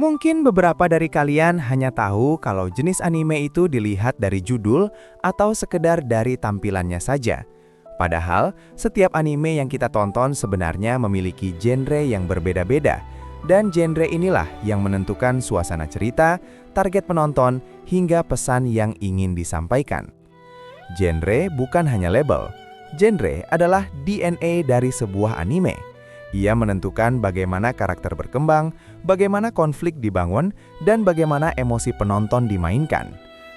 Mungkin beberapa dari kalian hanya tahu kalau jenis anime itu dilihat dari judul atau sekedar dari tampilannya saja. Padahal, setiap anime yang kita tonton sebenarnya memiliki genre yang berbeda-beda, dan genre inilah yang menentukan suasana cerita, target penonton, hingga pesan yang ingin disampaikan. Genre bukan hanya label. Genre adalah DNA dari sebuah anime. Ia menentukan bagaimana karakter berkembang, bagaimana konflik dibangun, dan bagaimana emosi penonton dimainkan.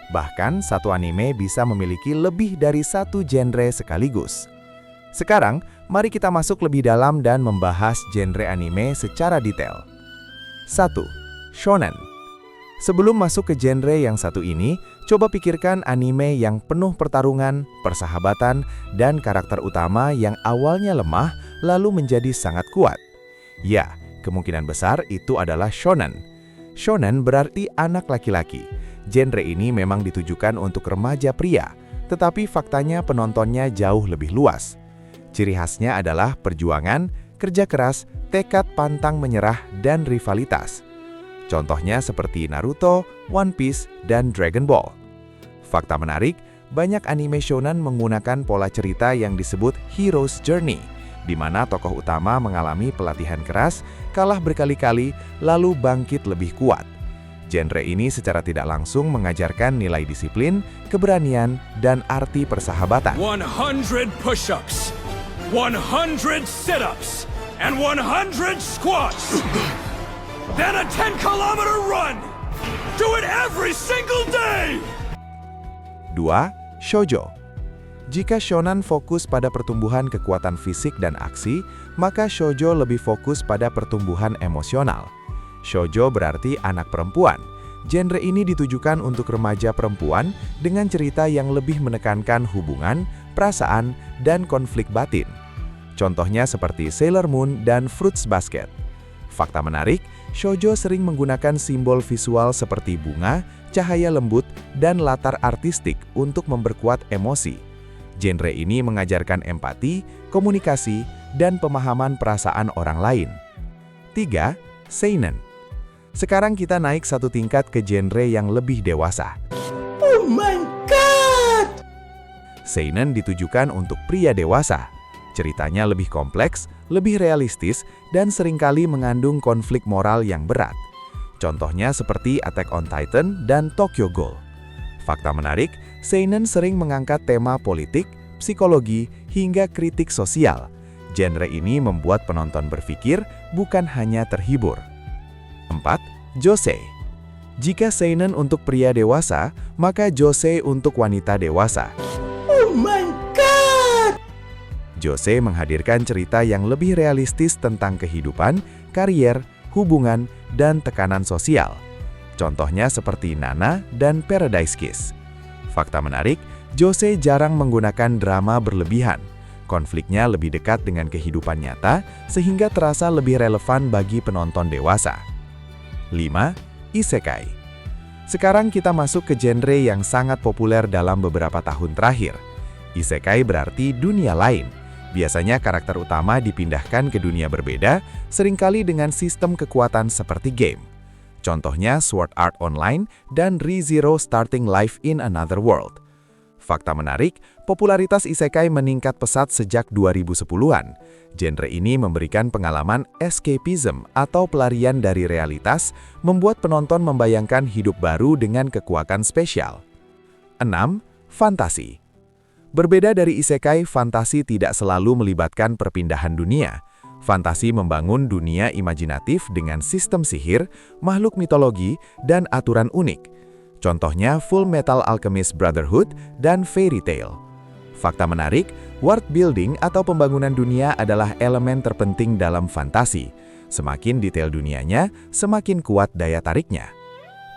Bahkan, satu anime bisa memiliki lebih dari satu genre sekaligus. Sekarang, mari kita masuk lebih dalam dan membahas genre anime secara detail. 1. Shonen. Sebelum masuk ke genre yang satu ini, coba pikirkan anime yang penuh pertarungan, persahabatan, dan karakter utama yang awalnya lemah lalu menjadi sangat kuat. Ya, kemungkinan besar itu adalah shonen. Shonen berarti anak laki-laki. Genre ini memang ditujukan untuk remaja pria, tetapi faktanya penontonnya jauh lebih luas. Ciri khasnya adalah perjuangan, kerja keras, tekad pantang menyerah, dan rivalitas. Contohnya seperti Naruto, One Piece, dan Dragon Ball. Fakta menarik, banyak anime shonen menggunakan pola cerita yang disebut Hero's Journey, di mana tokoh utama mengalami pelatihan keras, kalah berkali-kali, lalu bangkit lebih kuat. Genre ini secara tidak langsung mengajarkan nilai disiplin, keberanian, dan arti persahabatan. 100 push-ups, 100 sit-ups, and 100 squats. Then a 10-kilometer run. Do it every single day. 2. Shoujo. Jika shonen fokus pada pertumbuhan kekuatan fisik dan aksi, maka shoujo lebih fokus pada pertumbuhan emosional. Shoujo berarti anak perempuan. Genre ini ditujukan untuk remaja perempuan dengan cerita yang lebih menekankan hubungan, perasaan, dan konflik batin. Contohnya seperti Sailor Moon dan Fruits Basket. Fakta menarik, shoujo sering menggunakan simbol visual seperti bunga, cahaya lembut, dan latar artistik untuk memperkuat emosi. Genre ini mengajarkan empati, komunikasi, dan pemahaman perasaan orang lain. 3. Seinen. Sekarang kita naik satu tingkat ke genre yang lebih dewasa. Oh my God! Seinen ditujukan untuk pria dewasa. Ceritanya lebih kompleks, lebih realistis, dan seringkali mengandung konflik moral yang berat. Contohnya seperti Attack on Titan dan Tokyo Ghoul. Fakta menarik, seinen sering mengangkat tema politik, psikologi, hingga kritik sosial. Genre ini membuat penonton berpikir, bukan hanya terhibur. 4. Josei. Jika seinen untuk pria dewasa, maka josei untuk wanita dewasa. Oh my God! Josei menghadirkan cerita yang lebih realistis tentang kehidupan, karier, hubungan, dan tekanan sosial. Contohnya seperti Nana dan Paradise Kiss. Fakta menarik, josei jarang menggunakan drama berlebihan. Konfliknya lebih dekat dengan kehidupan nyata, sehingga terasa lebih relevan bagi penonton dewasa. 5. Isekai. Sekarang kita masuk ke genre yang sangat populer dalam beberapa tahun terakhir. Isekai berarti dunia lain. Biasanya karakter utama dipindahkan ke dunia berbeda, seringkali dengan sistem kekuatan seperti game. Contohnya Sword Art Online dan Re:Zero Starting Life in Another World. Fakta menarik, popularitas isekai meningkat pesat sejak 2010-an. Genre ini memberikan pengalaman escapism atau pelarian dari realitas, membuat penonton membayangkan hidup baru dengan kekuatan spesial. 6. Fantasi. Berbeda dari isekai, fantasi tidak selalu melibatkan perpindahan dunia. Fantasi membangun dunia imajinatif dengan sistem sihir, makhluk mitologi, dan aturan unik. Contohnya Full Metal Alchemist Brotherhood dan Fairy Tail. Fakta menarik, world building atau pembangunan dunia adalah elemen terpenting dalam fantasi. Semakin detail dunianya, semakin kuat daya tariknya.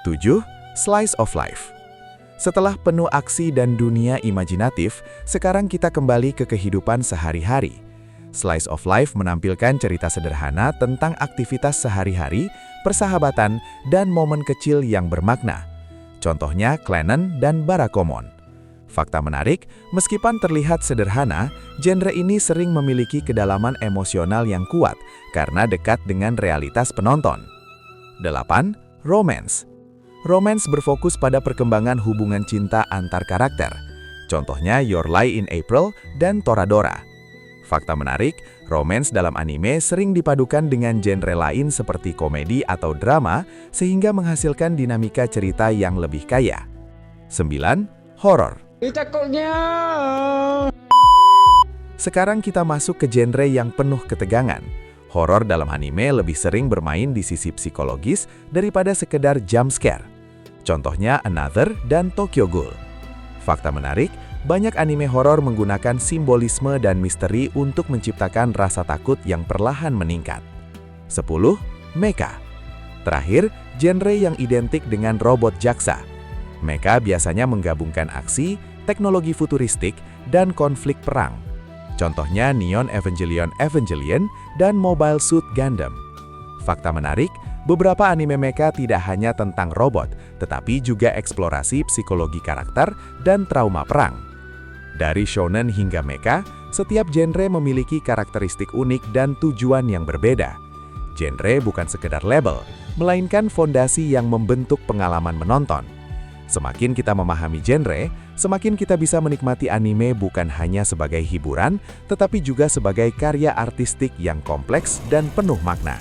7. Slice of Life. Setelah penuh aksi dan dunia imajinatif, sekarang kita kembali ke kehidupan sehari-hari. Slice of Life menampilkan cerita sederhana tentang aktivitas sehari-hari, persahabatan, dan momen kecil yang bermakna. Contohnya Clannad dan Barakomon. Fakta menarik, meskipun terlihat sederhana, genre ini sering memiliki kedalaman emosional yang kuat karena dekat dengan realitas penonton. 8. Romance. Romance berfokus pada perkembangan hubungan cinta antar karakter. Contohnya Your Lie in April dan Toradora. Fakta menarik, romance dalam anime sering dipadukan dengan genre lain seperti komedi atau drama sehingga menghasilkan dinamika cerita yang lebih kaya. 9. Horor. Sekarang kita masuk ke genre yang penuh ketegangan. Horor dalam anime lebih sering bermain di sisi psikologis daripada sekedar jump scare. Contohnya Another dan Tokyo Ghoul. Fakta menarik, banyak anime horor menggunakan simbolisme dan misteri untuk menciptakan rasa takut yang perlahan meningkat. 10. Mecha. Terakhir, genre yang identik dengan robot jaksa. Mecha biasanya menggabungkan aksi, teknologi futuristik, dan konflik perang. Contohnya Neon Evangelion dan Mobile Suit Gundam. Fakta menarik, beberapa anime mecha tidak hanya tentang robot, tetapi juga eksplorasi psikologi karakter dan trauma perang. Dari shonen hingga mecha, setiap genre memiliki karakteristik unik dan tujuan yang berbeda. Genre bukan sekedar label, melainkan fondasi yang membentuk pengalaman menonton. Semakin kita memahami genre, semakin kita bisa menikmati anime bukan hanya sebagai hiburan, tetapi juga sebagai karya artistik yang kompleks dan penuh makna.